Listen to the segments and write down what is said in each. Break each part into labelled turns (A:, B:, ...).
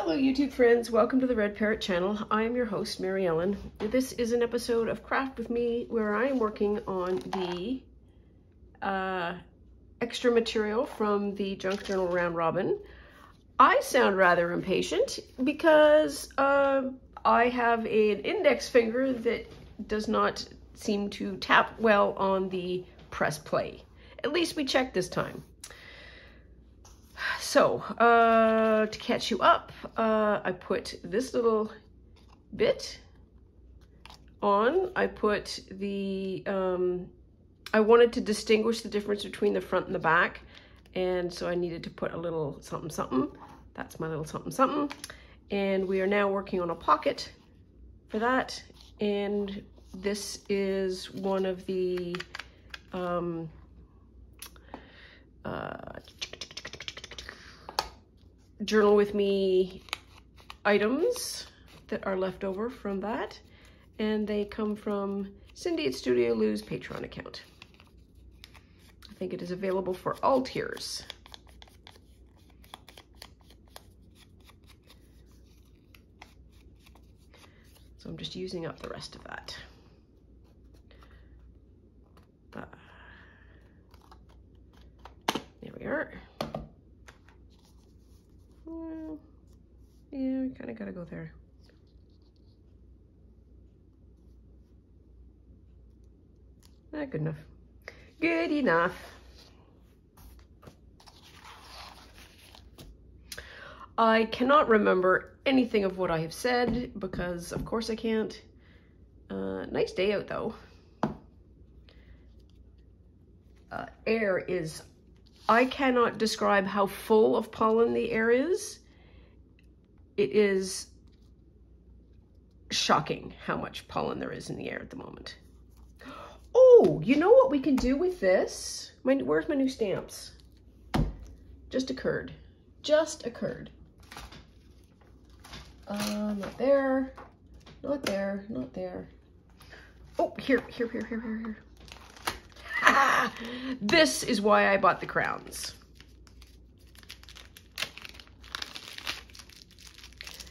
A: Hello YouTube friends, welcome to the Red Parrot channel. I am your host, Mary Ellen. This is an episode of Craft with Me where I am working on the extra material from the Junk Journal Round Robin. I sound rather impatient because I have an index finger that does not seem to tap well on the press play. At least we checked this time. So, to catch you up, I put this little bit on. I put the, I wanted to distinguish the difference between the front and the back, and so I needed to put a little something something. That's my little something something. And we are now working on a pocket for that, and this is one of the Journal with Me items that are left over from that, and they come from Cindy at Studio Lou's Patreon account. I think it is available for all tiers. So I'm just using up the rest of that. There we are. Yeah, we kind of gotta go there. Good enough. Good enough. I cannot remember anything of what I have said because, of course, I can't. Nice day out, though. Air is... I cannot describe how full of pollen the air is. It is shocking how much pollen there is in the air at the moment. Oh, you know what we can do with this? Where's my new stamps? Just occurred. Just occurred. Not there. Not there. Not there. Oh, here. Ah, this is why I bought the crowns.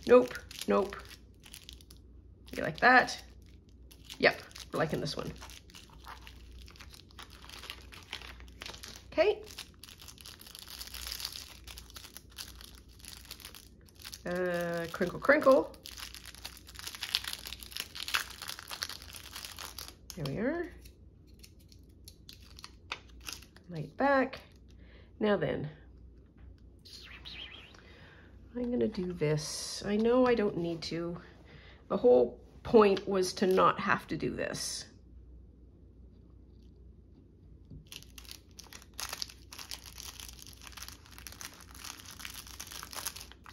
A: Nope, nope. You like that? Yep, we're liking this one. Okay. Crinkle, crinkle. There we are. Light back. Now then, I'm gonna do this. I know I don't need to. The whole point was to not have to do this.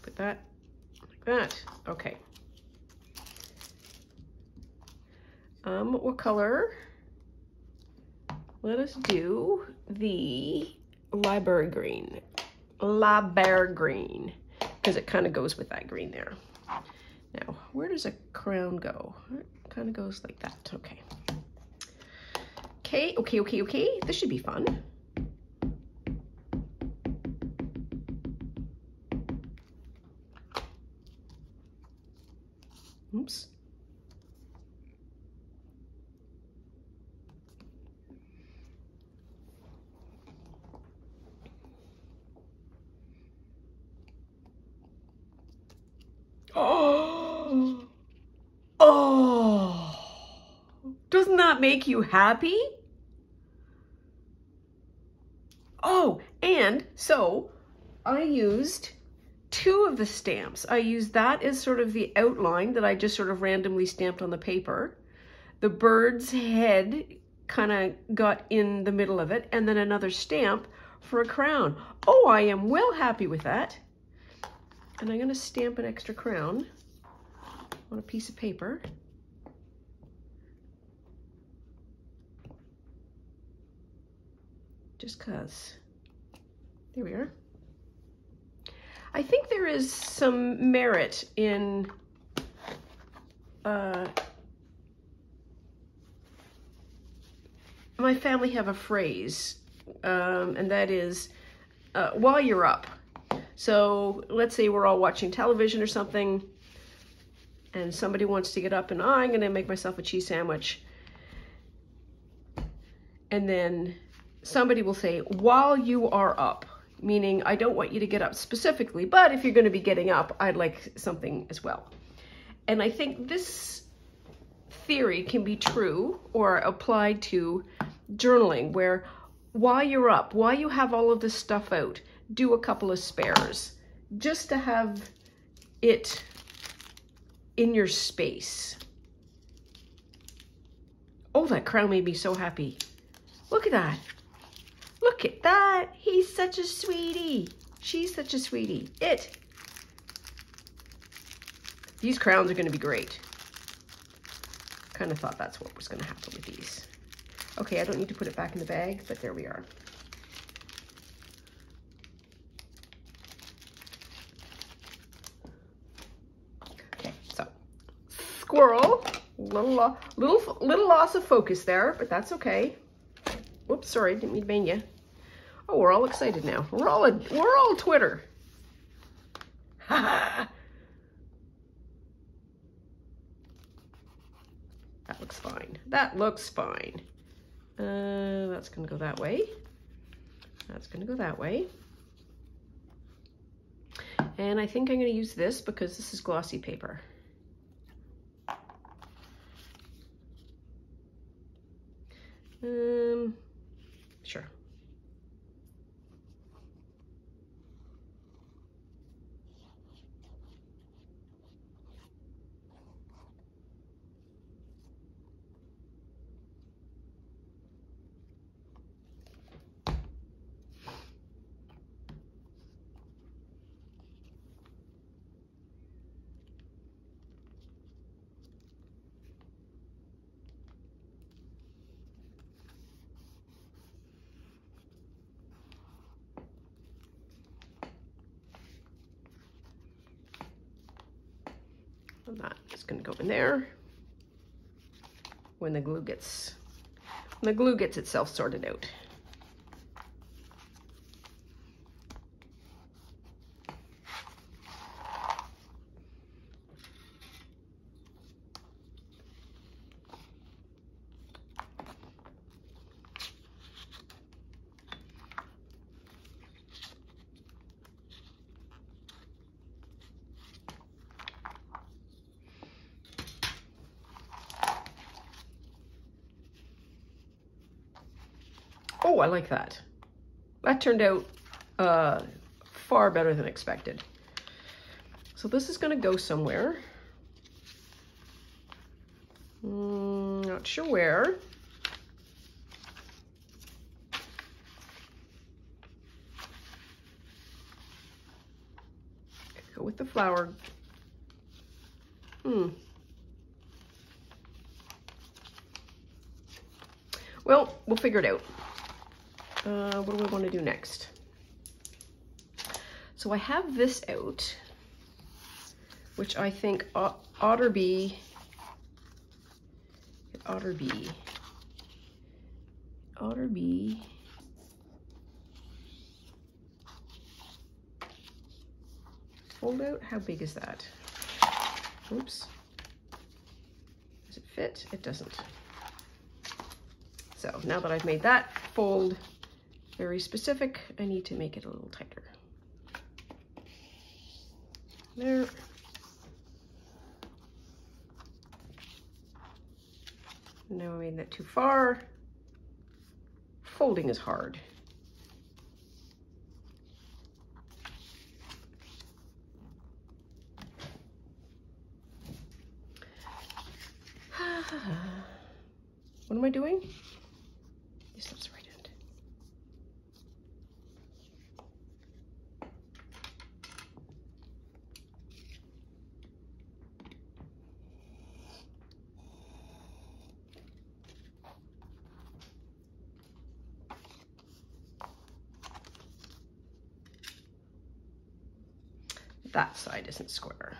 A: Put that like that. Okay. What color? Let us do the library green. Library green. Because it kind of goes with that green there. Now, where does a crown go? It kind of goes like that. Okay. Okay. This should be fun. Oops. Oh, doesn't that make you happy? Oh, and so I used two of the stamps. I used that as sort of the outline that I just sort of randomly stamped on the paper. The bird's head kind of got in the middle of it, and then another stamp for a crown. Oh, I am well happy with that. And I'm going to stamp an extra crown on a piece of paper. Just 'cause. There we are. I think there is some merit in my family have a phrase, and that is, while you're up. So let's say we're all watching television or something, and somebody wants to get up and I'm gonna make myself a cheese sandwich. And then somebody will say, while you are up, meaning I don't want you to get up specifically, but if you're gonna be getting up, I'd like something as well. And I think this theory can be true or applied to journaling, where while you're up, while you have all of this stuff out, do a couple of spares just to have it in your space. Oh, that crown made me so happy. Look at that. Look at that. He's such a sweetie. She's such a sweetie. These crowns are going to be great. Kind of thought that's what was going to happen with these. Okay, I don't need to put it back in the bag, but there we are. Okay, so squirrel, little loss of focus there, but that's okay. Whoops, sorry, didn't mean to bang you. Oh, we're all excited now. We're all Twitter. That looks fine. That looks fine. That's gonna go that way. That's gonna go that way. And I think I'm gonna use this because this is glossy paper. Sure. And that is going to go in there when the glue gets itself sorted out. Oh, I like that. That turned out far better than expected. So this is going to go somewhere. Not sure where. Go with the flower. Well, we'll figure it out. What do we want to do next? So I have this out, which I think ought to be fold out. How big is that? Oops. Does it fit? It doesn't. So now that I've made that fold very specific, I need to make it a little tighter. There. Now I made that too far. Folding is hard. What am I doing? This looks right end. That side isn't square.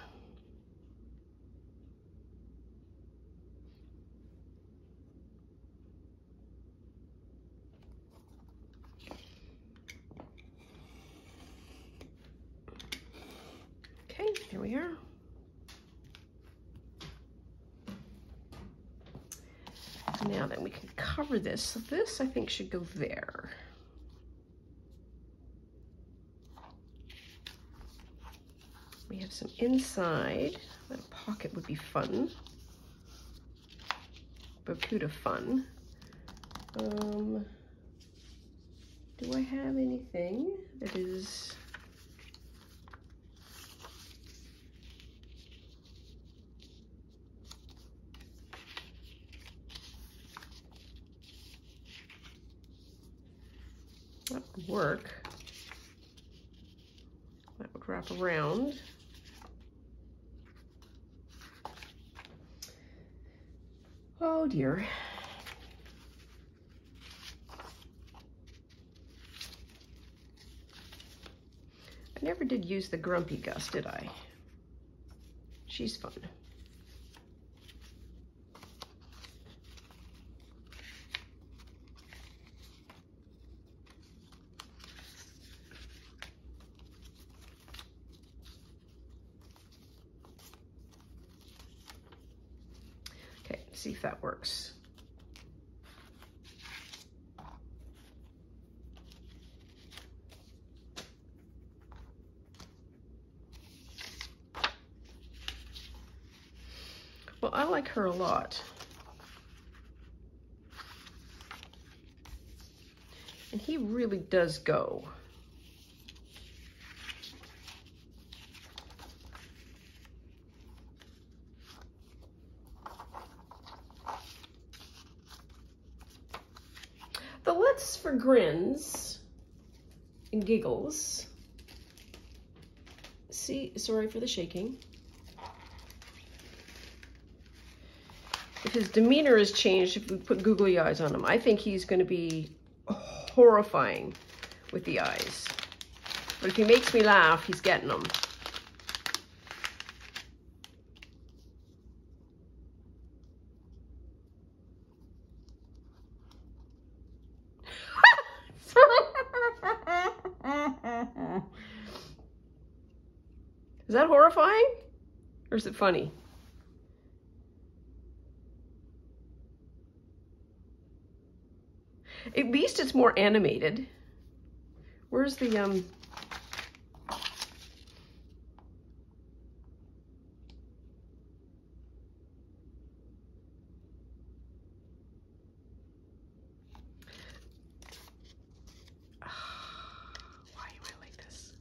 A: Here we are. Now then we can cover this. So this I think should go there. We have some inside. A pocket would be fun. Barracuda fun. Do I have anything that is that would work? That would wrap around. Oh dear. I never did use the Grumpy Gus, did I? She's fun. Okay, see if that works. Well, I like her a lot. And he really does go. The Let's for Grins and Giggles. See, sorry for the shaking. If his demeanor is changed, if we put googly eyes on him, I think he's going to be horrifying with the eyes. But if he makes me laugh, he's getting them. Is that horrifying? Or is it funny? At least it's more animated. Where's the why am I like this?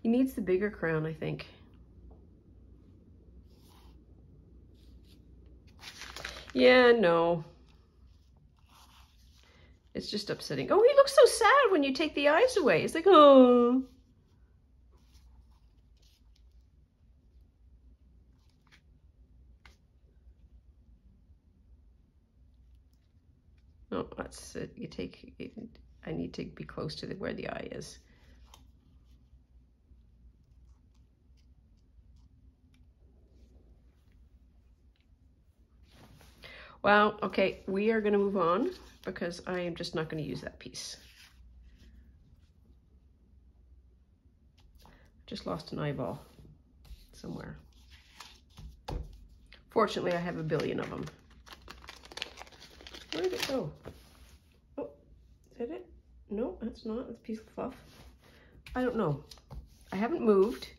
A: He needs the bigger crown, I think. Yeah, no. It's just upsetting. Oh, he looks so sad when you take the eyes away. It's like, oh. No, that's it. You take it. I need to be close to where the eye is. Well, okay, we are going to move on because I am just not going to use that piece. Just lost an eyeball somewhere. Fortunately, I have a billion of them. Where did it go? Oh, is that it? No, that's not. That's a piece of fluff. I don't know. I haven't moved.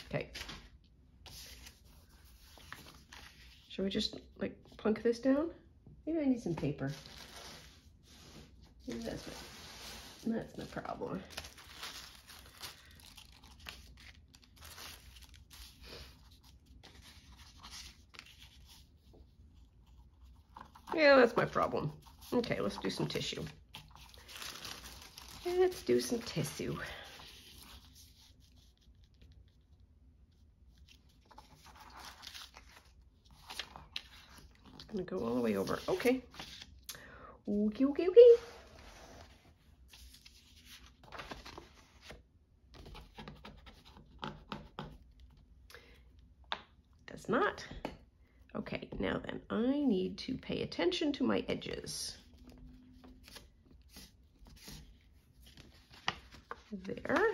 A: Okay. Should we just like plunk this down? Maybe I need some paper. Maybe that's no problem. Yeah, that's my problem. Okay, let's do some tissue. Let's do some tissue. gonna go all the way over. Okay. Okay, okay, okay. Does not. Okay, now then, I need to pay attention to my edges. There.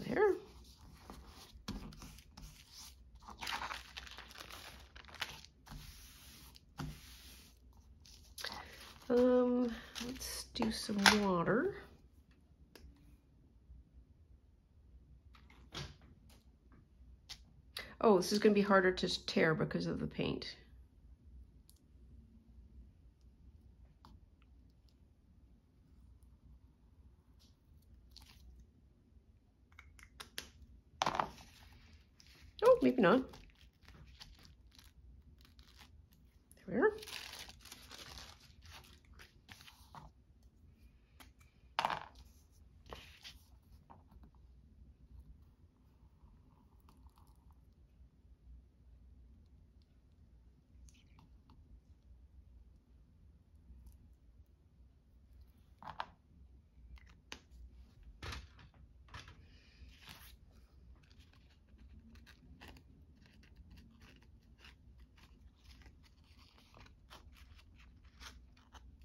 A: There. Let's do some water. Oh, this is going to be harder to tear because of the paint. Oh, maybe not. There we are.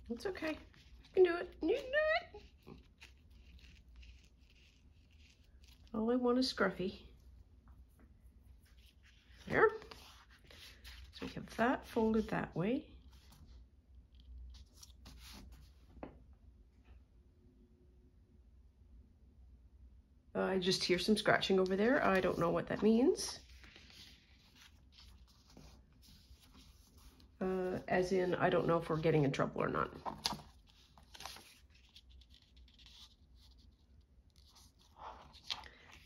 A: It's okay. You can do it. You can do it. All I want is scruffy. There. So we have that folded that way. I just hear some scratching over there. I don't know what that means. As in, I don't know if we're getting in trouble or not.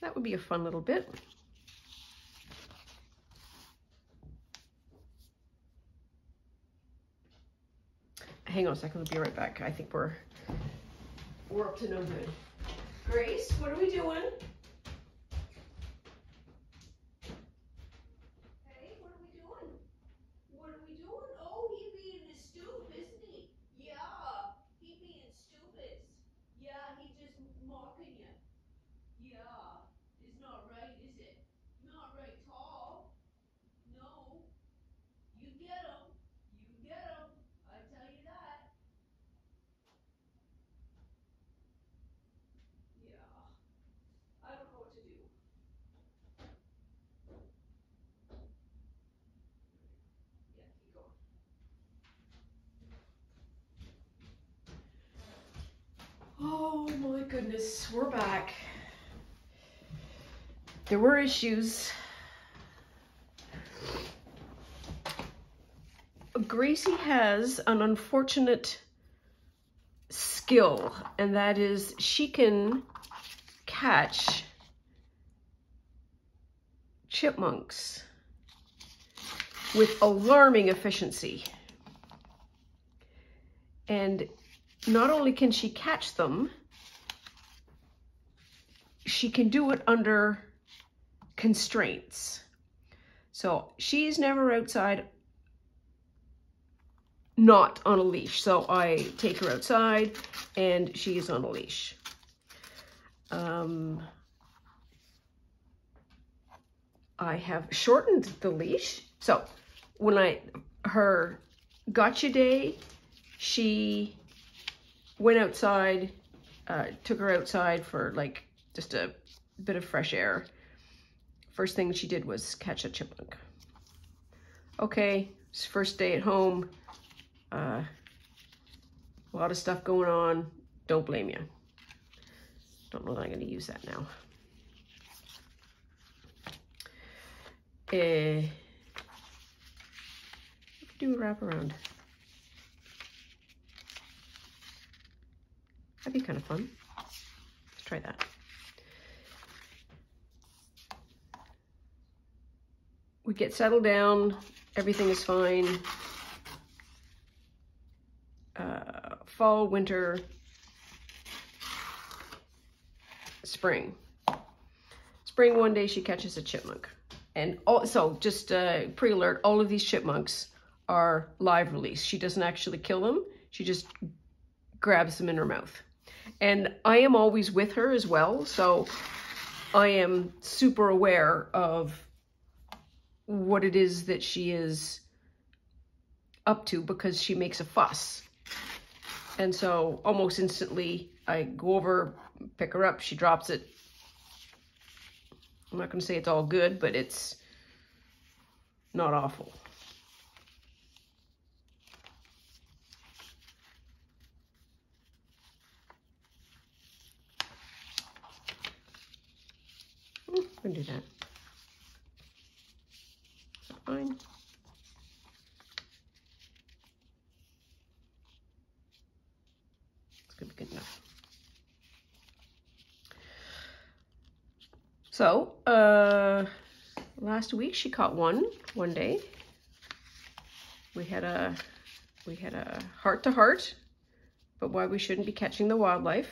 A: That would be a fun little bit. Hang on a second, I'll be right back. I think we're up to no good. Grace, what are we doing? Hey, what are we doing? What are we doing? Oh, he being a stoop, isn't he? Yeah, he being stupid. Yeah, he just mocking you. Yeah, it's not right, is it? Not right tall. No. You get him. You get him. I tell you that. Yeah. I don't know what to do. Yeah, keep going. Oh my goodness, we're back. There were issues. Gracie has an unfortunate skill, and that is she can catch chipmunks with alarming efficiency. And not only can she catch them, she can do it under constraints. So she's never outside not on a leash. So I take her outside and she is on a leash. I have shortened the leash. So when her gotcha day, she went outside, took her outside for like just a bit of fresh air. First thing she did was catch a chipmunk. Okay, it's first day at home. A lot of stuff going on. Don't blame you. Don't know that I'm going to use that now. Do a wrap around. That'd be kind of fun. Let's try that. We get settled down. Everything is fine. Fall, winter, spring. Spring, one day she catches a chipmunk. And also, just pre-alert, all of these chipmunks are live release. She doesn't actually kill them. She just grabs them in her mouth. And I am always with her as well, so I am super aware of what it is that she is up to because she makes a fuss. And so almost instantly I go over, pick her up, she drops it. I'm not going to say it's all good, but it's not awful. I can do that. Is that fine? It's going to be good enough. So, last week she caught one day. We had a heart-to-heart, but why we shouldn't be catching the wildlife.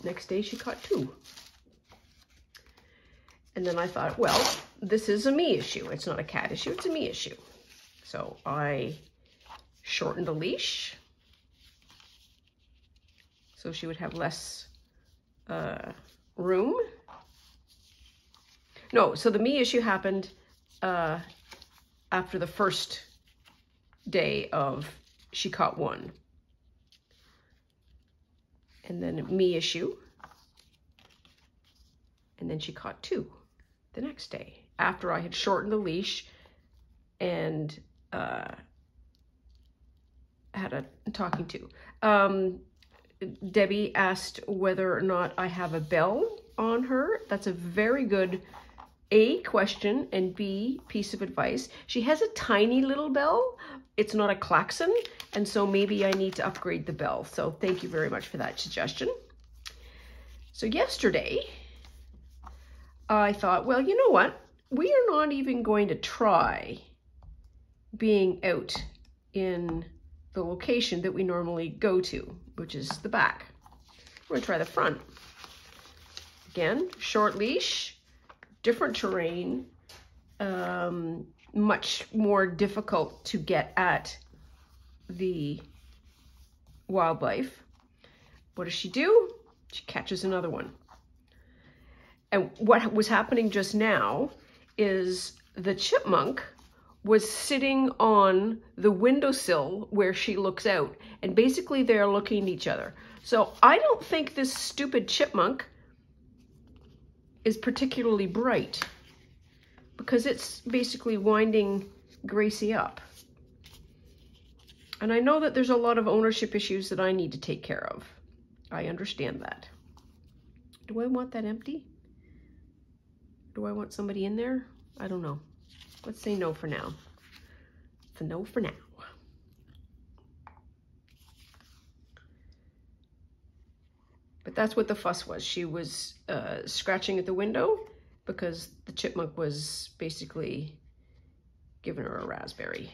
A: Next day she caught two. And then I thought, well, this is a me issue. It's not a cat issue, it's a me issue. So I shortened the leash so she would have less room. No, so the me issue happened after the first day of she caught one. And then me issue. And then she caught two the next day after I had shortened the leash and had a talking to. Debbie asked whether or not I have a bell on her. That's a very good A, question, and B, piece of advice. She has a tiny little bell. It's not a klaxon, and so maybe I need to upgrade the bell. So thank you very much for that suggestion. So yesterday, I thought, well, you know what? We are not even going to try being out in the location that we normally go to, which is the back. We're gonna try the front. Again, short leash, different terrain, much more difficult to get at the wildlife. What does she do? She catches another one. And what was happening just now is the chipmunk was sitting on the windowsill where she looks out, and basically they're looking at each other. So I don't think this stupid chipmunk is particularly bright because it's basically winding Gracie up. And I know that there's a lot of ownership issues that I need to take care of. I understand that. Do I want that empty? Do I want somebody in there? I don't know. Let's say no for now. It's a no for now. But that's what the fuss was. She was scratching at the window because the chipmunk was basically giving her a raspberry.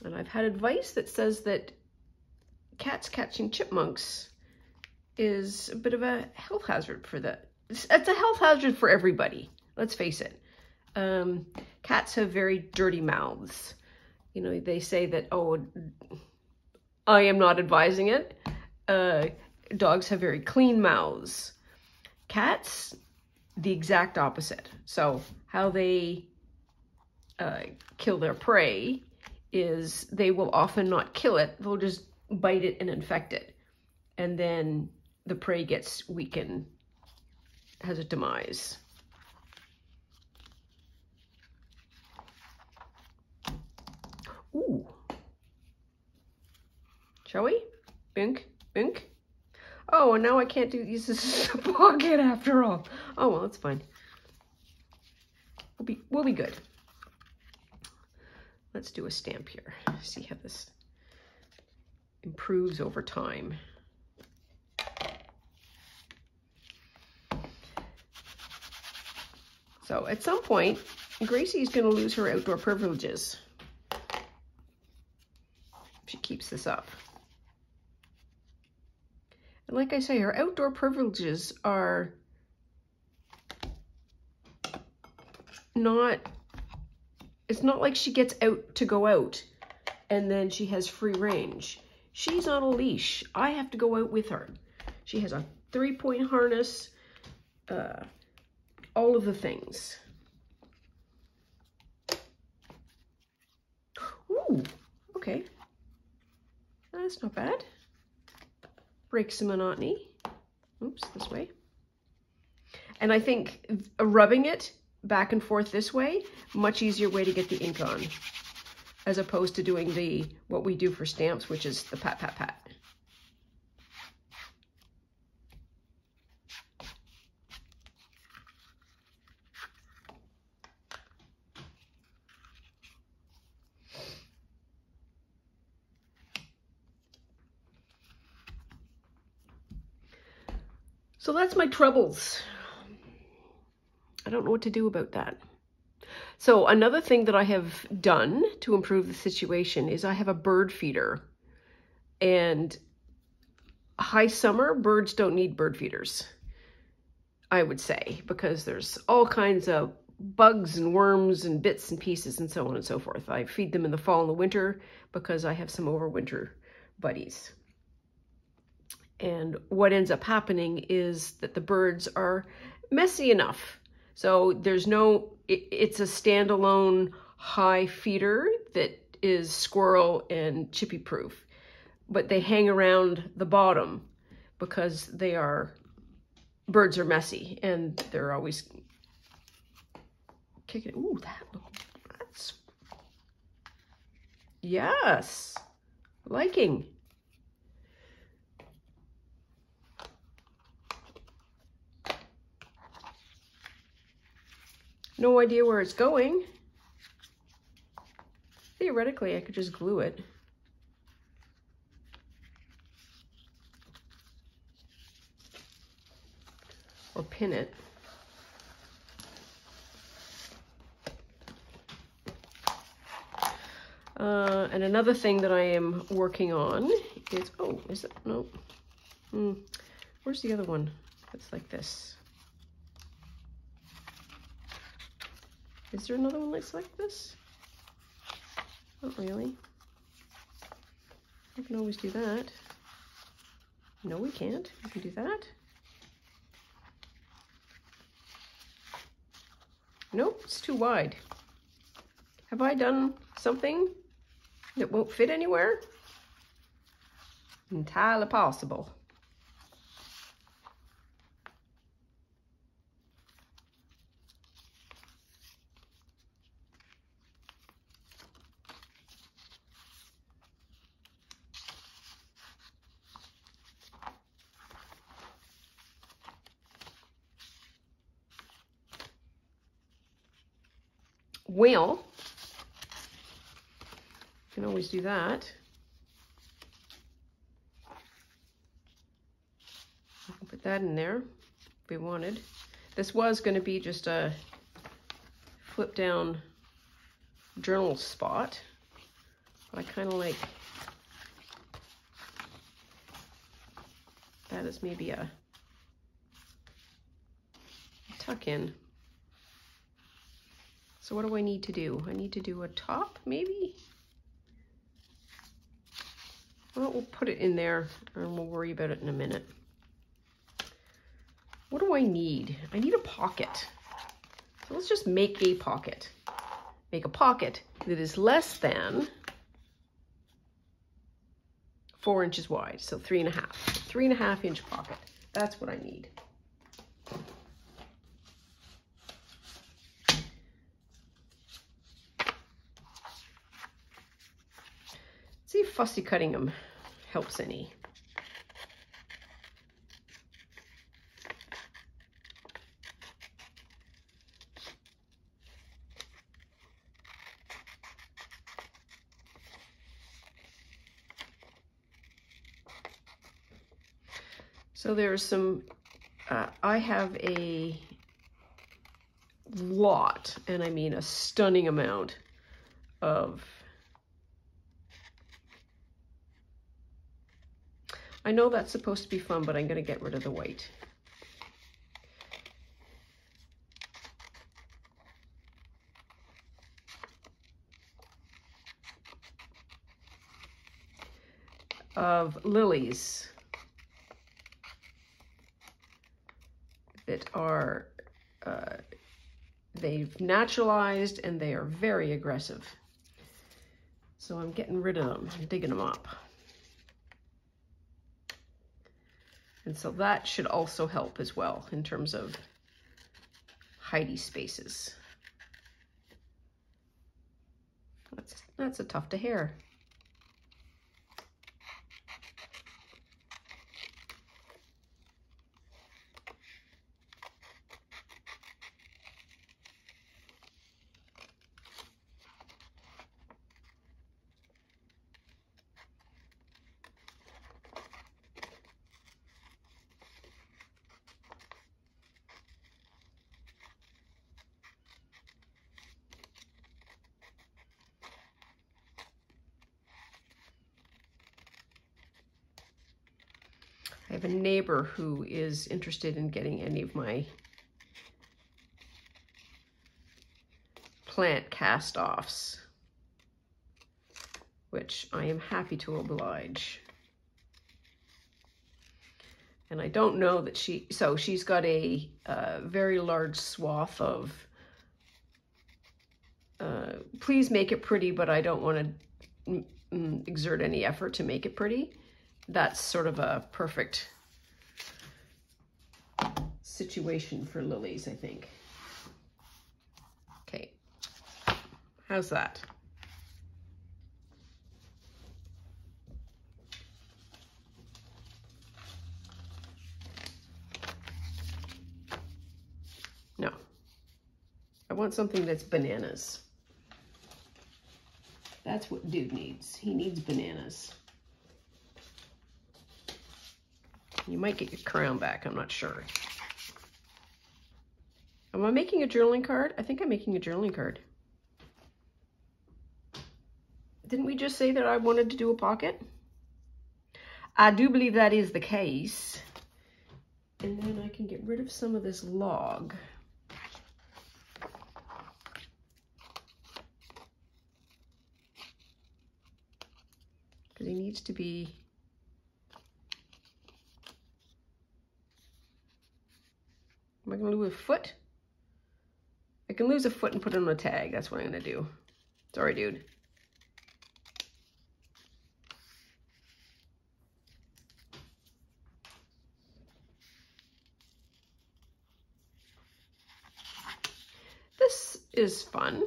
A: And I've had advice that says that cats catching chipmunks is a bit of a health hazard for the... It's a health hazard for everybody, let's face it. Cats have very dirty mouths. You know, they say that, oh, I am not advising it. Dogs have very clean mouths. Cats, the exact opposite. So how they kill their prey is they will often not kill it. They'll just bite it and infect it. And then the prey gets weak and has a demise. Ooh. Shall we? Bink, bink. Oh, and now I can't do these as a pocket after all. Oh, well, that's fine. We'll be good. let's do a stamp here. See how this improves over time. So at some point, Gracie's going to lose her outdoor privileges if she keeps this up. And like I say, her outdoor privileges are not, it's not like she gets out to go out and then she has free range. She's on a leash. I have to go out with her. She has a 3-point harness, all of the things. Ooh, okay. That's not bad. Breaks the monotony. Oops, this way. And I think rubbing it back and forth this way, much easier way to get the ink on, as opposed to doing the, what we do for stamps, which is the pat, pat, pat. So that's my troubles. I don't know what to do about that. So another thing that I have done to improve the situation is I have a bird feeder. And high summer, birds don't need bird feeders, I would say, because there's all kinds of bugs and worms and bits and pieces and so on and so forth. I feed them in the fall and the winter because I have some overwinter buddies. And what ends up happening is that the birds are messy enough. So there's no, it's a standalone high feeder that is squirrel and chippy proof, but they hang around the bottom because they are, birds are messy and they're always kicking. Ooh, that's, yes, liking. No idea where it's going. Theoretically, I could just glue it. Or pin it. And another thing that I am working on is, oh, is it, no. Where's the other one? It's like this. Is there another one that's like this? Not really. I can always do that. No, we can't. We can do that. Nope, it's too wide. Have I done something that won't fit anywhere? Entirely possible. Well, you can always do that. I can put that in there if we wanted. This was going to be just a flip down journal spot, but I kind of like that as maybe a tuck in. So what do I need to do? I need to do a top, maybe? Well, we'll put it in there and we'll worry about it in a minute. What do I need? I need a pocket. So let's just make a pocket. Make a pocket that is less than 4 inches wide. So 3.5. 3.5 inch pocket. That's what I need. See if fussy cutting them helps any. So there's some, I have a lot, and I mean a stunning amount of, I know that's supposed to be fun, but I'm going to get rid of the white. Of lilies that are, they've naturalized and they are very aggressive. So I'm getting rid of them, I'm digging them up. And so that should also help as well in terms of hidey spaces. That's a tough to hair. I have a neighbor who is interested in getting any of my plant cast-offs, which I am happy to oblige. And I don't know that she's got a very large swath of, please make it pretty, but I don't want to exert any effort to make it pretty. That's sort of a perfect situation for lilies, I think. Okay, how's that? No, I want something that's bananas. That's what dude needs. He needs bananas. You might get your crown back, I'm not sure. Am I making a journaling card? I think I'm making a journaling card. Didn't we just say that I wanted to do a pocket? I do believe that is the case. And then I can get rid of some of this log. Because he needs to be... Am I going to lose a foot? I can lose a foot and put it on a tag. That's what I'm going to do. Sorry, dude. This is fun.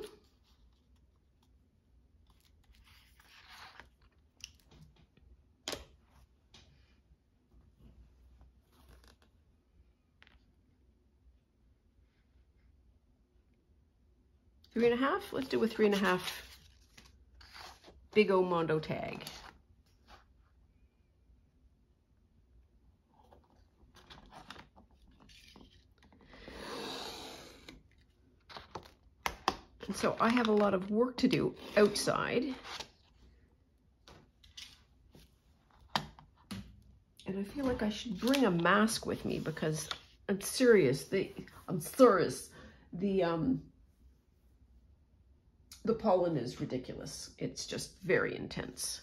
A: Three and a half? Let's do a 3.5 big old Mondo tag. And so I have a lot of work to do outside. And I feel like I should bring a mask with me because I'm serious. The pollen is ridiculous. It's just very intense.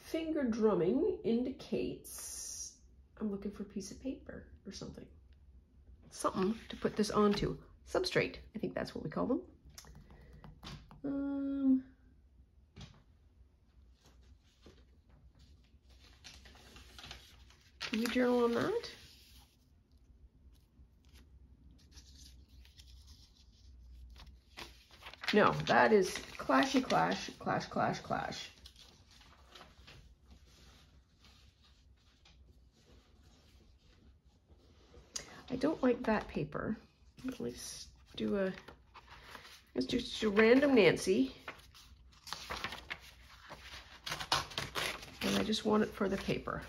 A: Finger drumming indicates I'm looking for a piece of paper or something. Something to put this onto. Substrate, I think that's what we call them. Can we journal on that? No, that is clashy clash, clash, clash, clash. I don't like that paper. Let's do just a random Nancy. I just want it for the paper.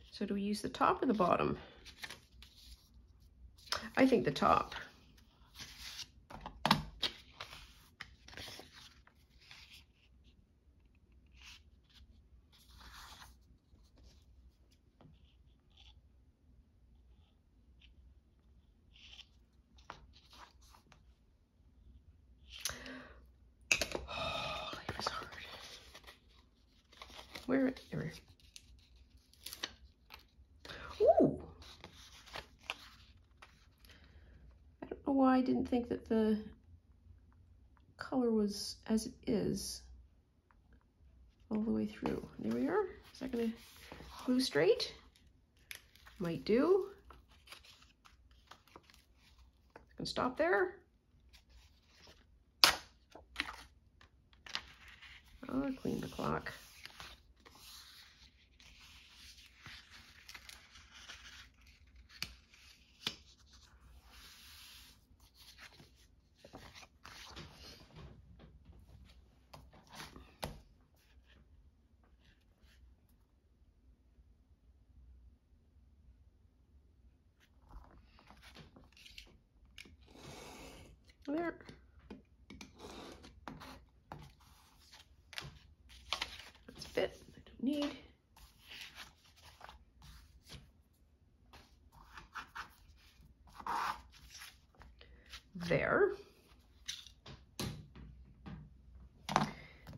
A: So do we use the top or the bottom? I think the top. Oh, life is hard. Where? Ooh! I don't know why I didn't think that the color was as it is all the way through. There we are. Is that gonna glue straight? Might do. Gonna stop there. I'll clean the clock. There. That's a bit I don't need. There.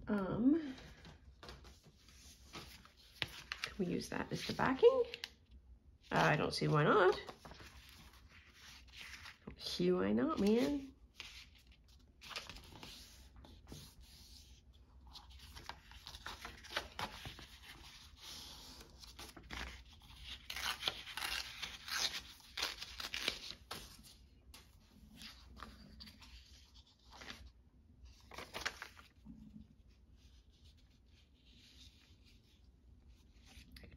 A: Can we use that as the backing? I don't see why not. Don't see why not, man.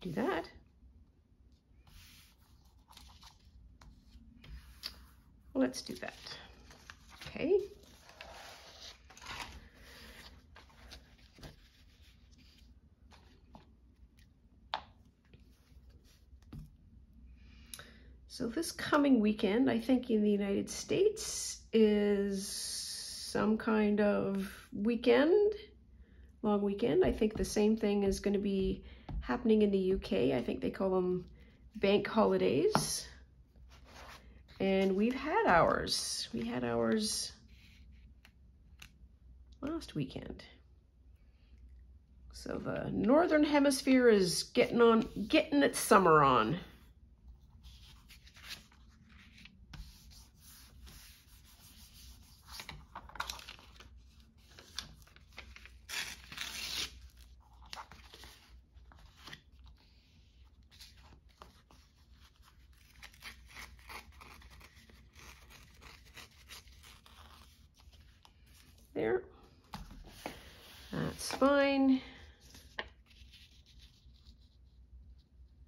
A: Do that. Let's do that. Okay. So this coming weekend, I think in the United States, is some kind of weekend, long weekend. I think the same thing is going to be happening in the UK. I think they call them bank holidays. And we've had ours. We had ours last weekend. So the Northern Hemisphere is getting its summer on. There. That's fine.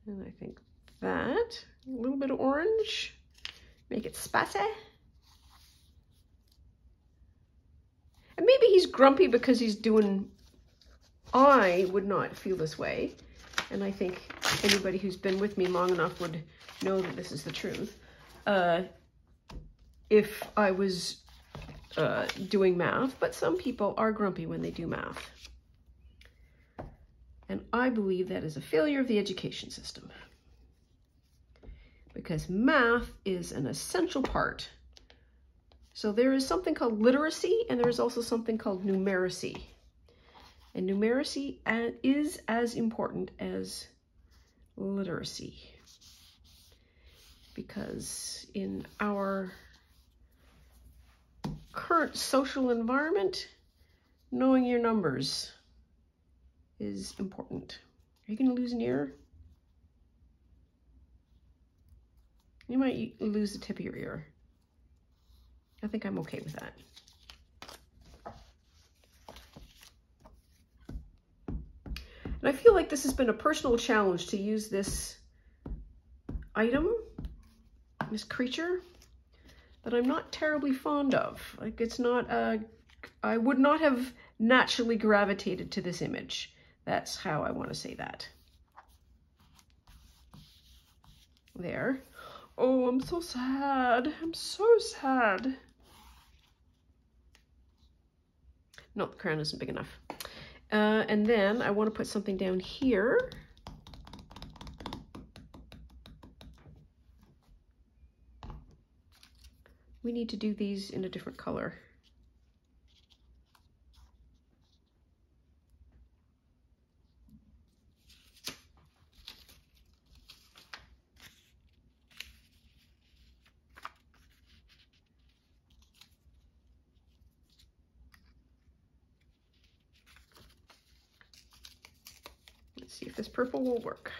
A: And I think that, a little bit of orange, make it spicy. And maybe he's grumpy because he's doing, I would not feel this way. And I think anybody who's been with me long enough would know that this is the truth. If I was doing math, but some people are grumpy when they do math. And I believe that is a failure of the education system. Because math is an essential part. So there is something called literacy, and there is also something called numeracy. And numeracy is as important as literacy. Because in our current social environment, knowing your numbers is important. Are you going to lose an ear? You might lose the tip of your ear. I think I'm okay with that. And I feel like this has been a personal challenge to use this item, this creature, that I'm not terribly fond of. Like, it's not, I would not have naturally gravitated to this image. That's how I want to say that. There. Oh, I'm so sad. I'm so sad. No, the crown isn't big enough. And then I want to put something down here. We need to do these in a different color. Let's see if this purple will work.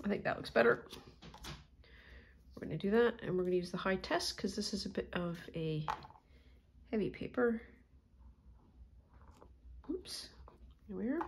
A: I think that looks better. We're going to do that, and we're going to use the high test because this is a bit of a heavy paper. Oops, here we are.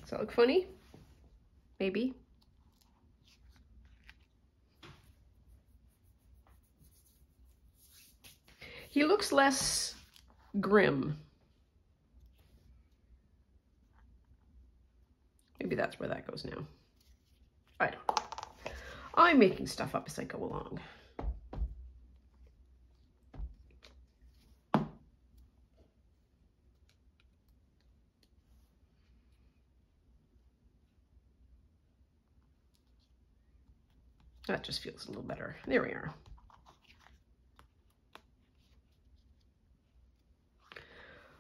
A: Does that look funny? Maybe. He looks less grim. Maybe that's where that goes now. I don't know. I'm making stuff up as I go along. That just feels a little better. There we are.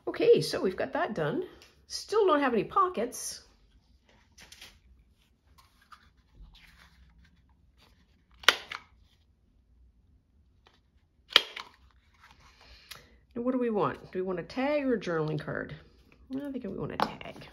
A: Okay, so we've got that done. Still don't have any pockets. And what do we want? Do we want a tag or a journaling card? I think we want a tag.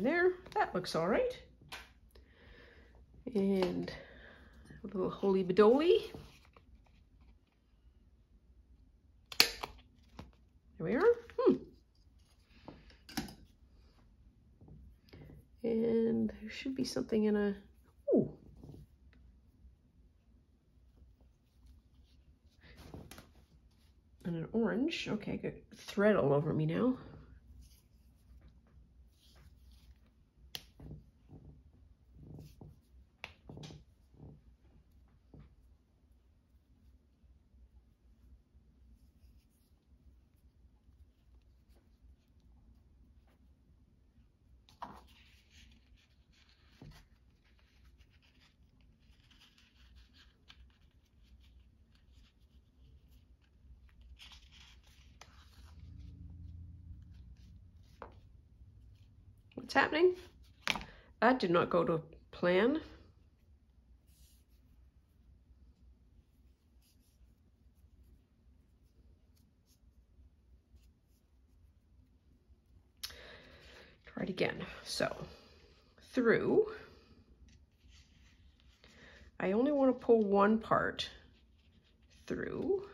A: There, that looks all right. And a little holy badoli. There we are. And there should be something in a, ooh. And an orange. Okay, I got thread all over me now. What's happening? That did not go to plan. Try it again. So, through, I only want to pull one part through.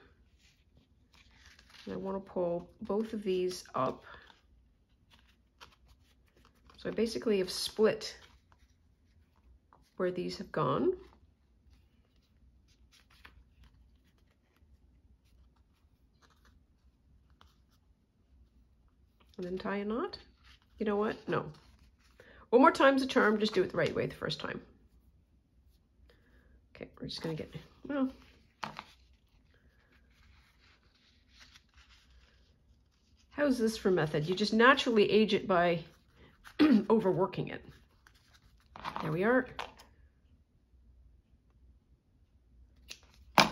A: And I want to pull both of these up. So I basically have split where these have gone. And then tie a knot. You know what? No. One more time's a charm, just do it the right way the first time. We're just gonna get, well, how's this for method? You just naturally age it by overworking it. There we are.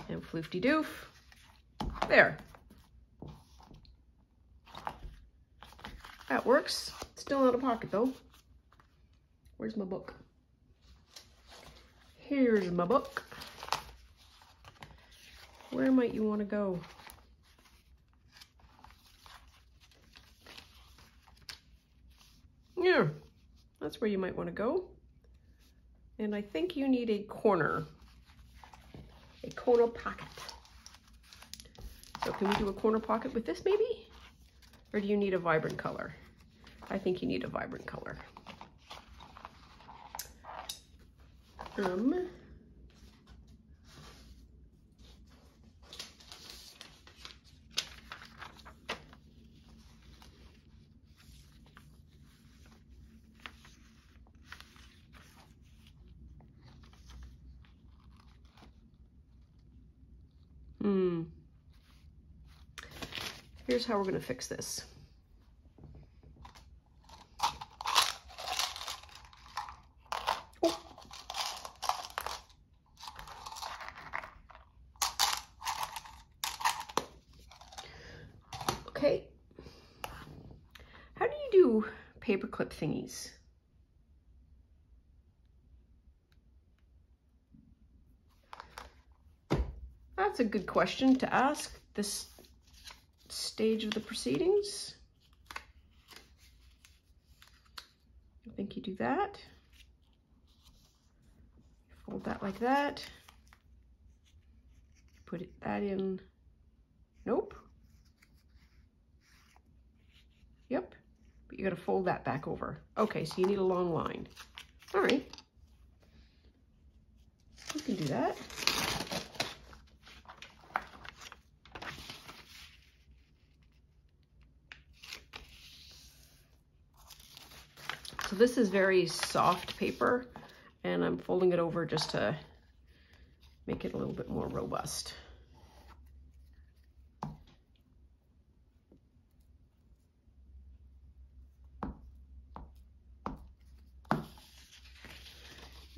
A: And floofty-doof. There. That works. Still out of pocket though. Where's my book? Here's my book. Where might you want to go? Yeah, that's where you might want to go. And I think you need a corner pocket. So can we do a corner pocket with this maybe? Or do you need a vibrant color? I think you need a vibrant color. Here's how we're going to fix this. Oh. Okay. How do you do paperclip thingies? That's a good question to ask this stage of the proceedings. I think you do that. Fold that like that. Put that in. Nope. Yep. But you got to fold that back over. Okay, so you need a long line. All right. You can do that. So this is very soft paper, and I'm folding it over just to make it a little bit more robust.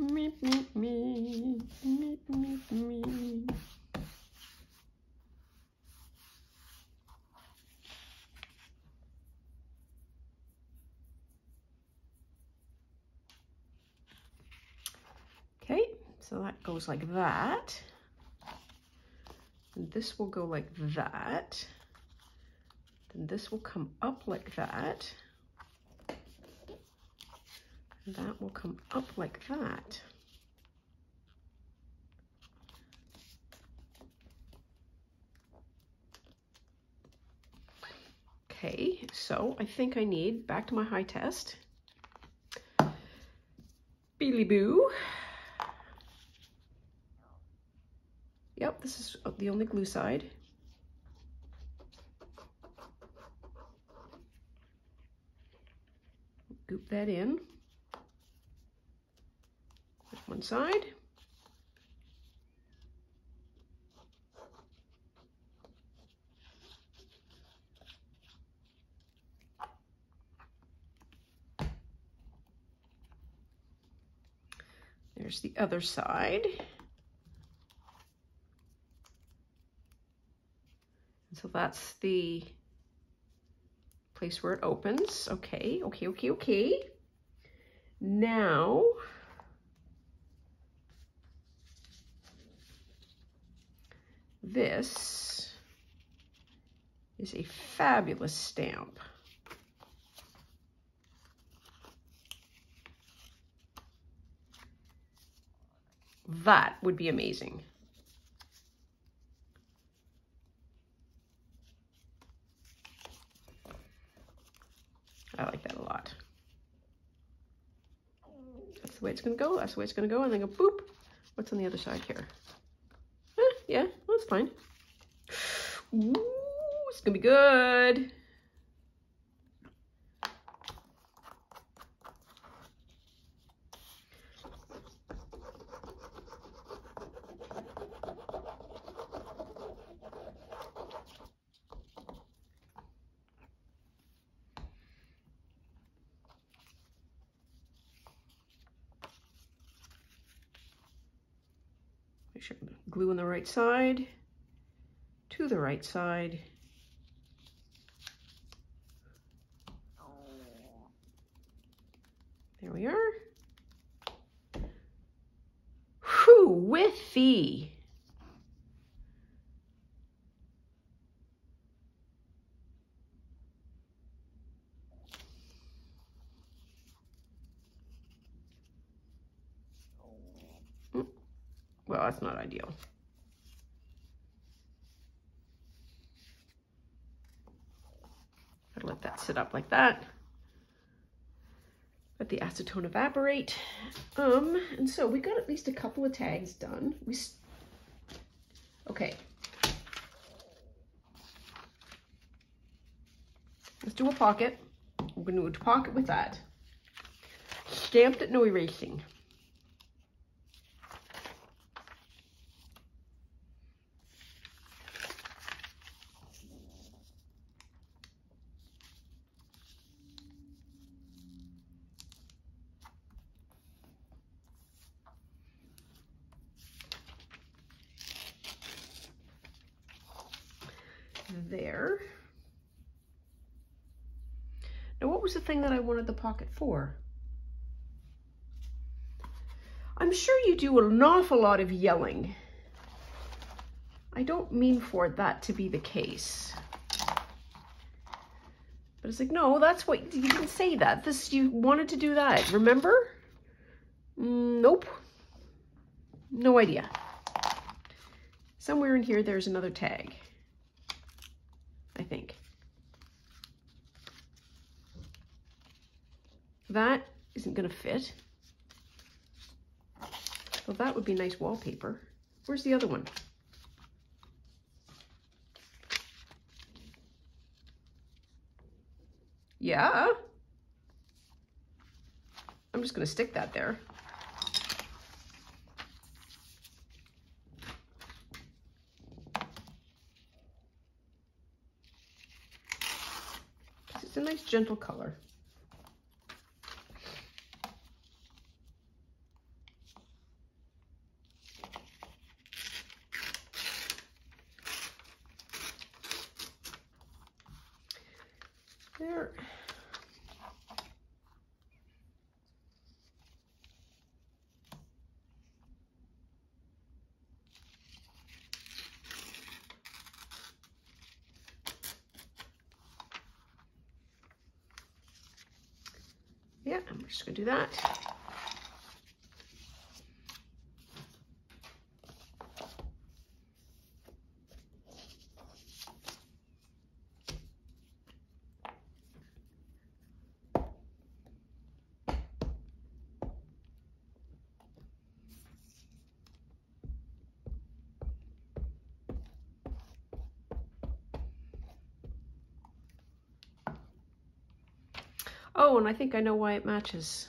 A: Meep, meep, meep, meep, meep, meep. Okay, so that goes like that. And this will go like that. Then this will come up like that. And that will come up like that. Okay, so I think I need, back to my high test, Beely Boo. Yep, this is the only glue side. Goop that in. There's one side. There's the other side. So that's the place where it opens. Okay, okay, okay, okay. Now, this is a fabulous stamp. That would be amazing. I like that a lot. That's the way it's gonna go, that's the way it's gonna go, and then go boop. What's on the other side here? Yeah, that's fine. Ooh, it's gonna be good. Make sure I'm gluing the right side to the right side. There we are. Whew, whiffy. Well, that's not ideal. I'll let that sit up like that. Let the acetone evaporate. And so we got at least a couple of tags done. Okay. Let's do a pocket. We're going to do a pocket with that. Stamped it, no erasing. There. Now, what was the thing that I wanted the pocket for? I'm sure you do an awful lot of yelling. I don't mean for that to be the case. But it's like, no, that's what, you didn't say that. You wanted to do that, remember? Nope. No idea. Somewhere in here, there's another tag, I think. That isn't gonna fit. Well, that would be nice wallpaper. Where's the other one? Yeah. I'm just gonna stick that there. It's a nice gentle color. There. Yeah, I'm just gonna do that. Oh, and I think I know why it matches,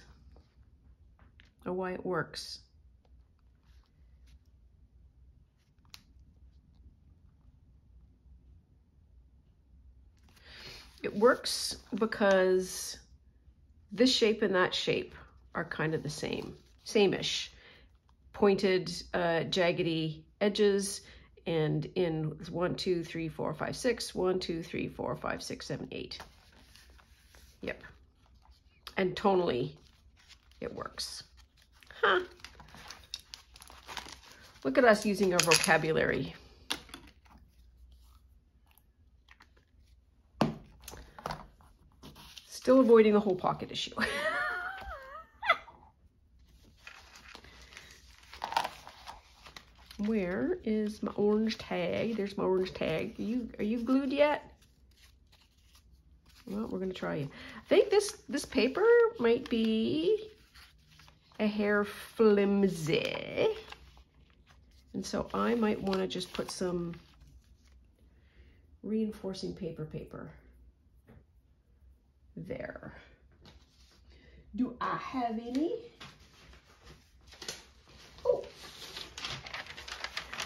A: or why it works. It works because this shape and that shape are kind of the same, same-ish. Pointed, jaggedy edges, and in 1, 2, 3, 4, 5, 6, 1, 2, 3, 4, 5, 6, 7, 8. Yep. And tonally, it works. Huh. Look at us using our vocabulary. Still avoiding the whole pocket issue. Where is my orange tag? There's my orange tag. Are you glued yet? Well, we're gonna try it. I think this paper might be a hair flimsy. And so I might want to just put some reinforcing paper there. Do I have any? Oh,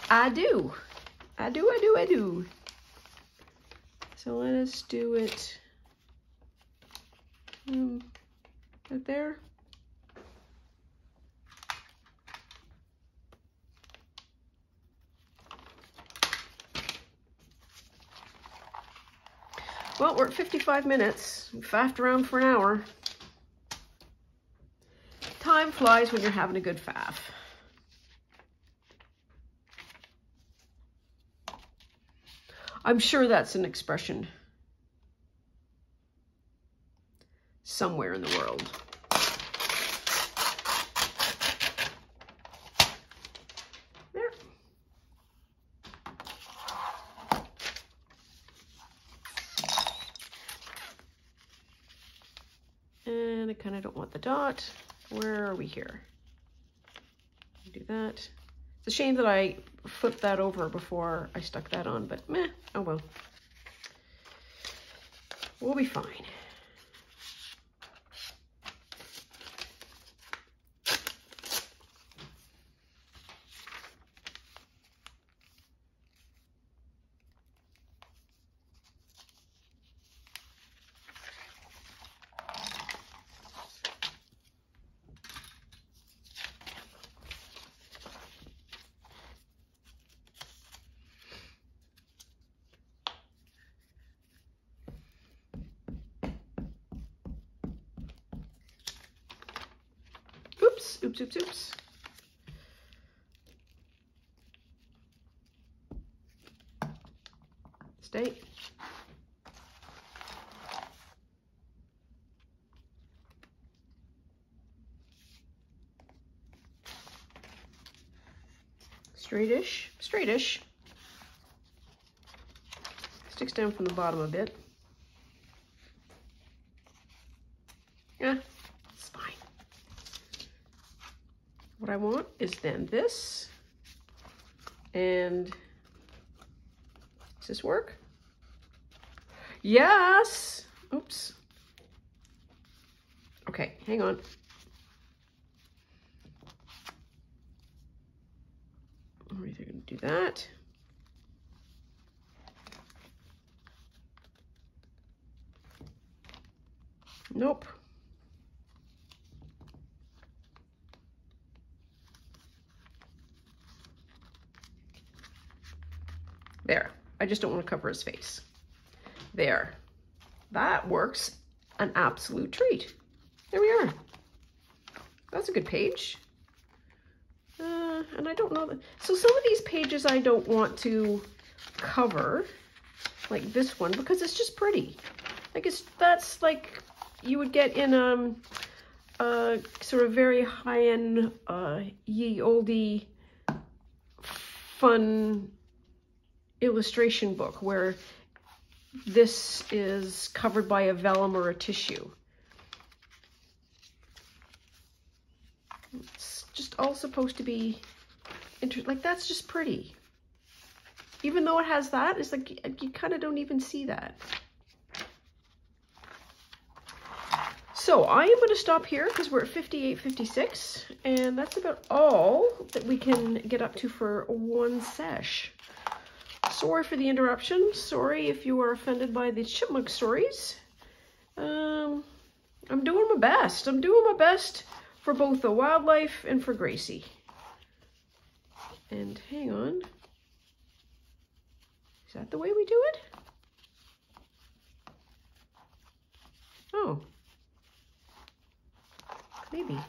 A: I do. I do. So let us do it right there. Well, we're at 55 minutes. We faffed around for an hour. Time flies when you're having a good faff. I'm sure that's an expression somewhere in the world. There. And I kind of don't want the dot. Where are we here? Do that. It's a shame that I flipped that over before I stuck that on, but meh, oh well. We'll be fine. Oops, oops, oops, oops. Stay. Straightish, straightish. Sticks down from the bottom a bit. Yeah, it's fine. What I want is then this, and does this work? Yes. Oops. Okay, hang on. We're either going to do that. Nope. There. I just don't want to cover his face. There. That works an absolute treat. There we are. That's a good page. And I don't know that. So some of these pages I don't want to cover, like this one, because it's just pretty. Like that's like you would get in a sort of very high-end ye oldie fun illustration book where this is covered by a vellum or a tissue. It's just all supposed to be like that's just pretty. Even though it has that, it's like you kind of don't even see that. So I am going to stop here because we're at 58:56, and that's about all that we can get up to for one sesh. Sorry for the interruption. Sorry if you are offended by the chipmunk stories. I'm doing my best. I'm doing my best for both the wildlife and for Gracie. And hang on. Is that the way we do it? Oh. Maybe.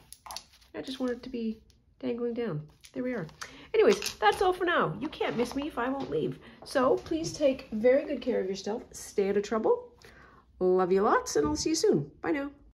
A: I just want it to be dangling down. There we are. Anyways, that's all for now. You can't miss me if I won't leave. So please take very good care of yourself. Stay out of trouble. Love you lots, and I'll see you soon. Bye now.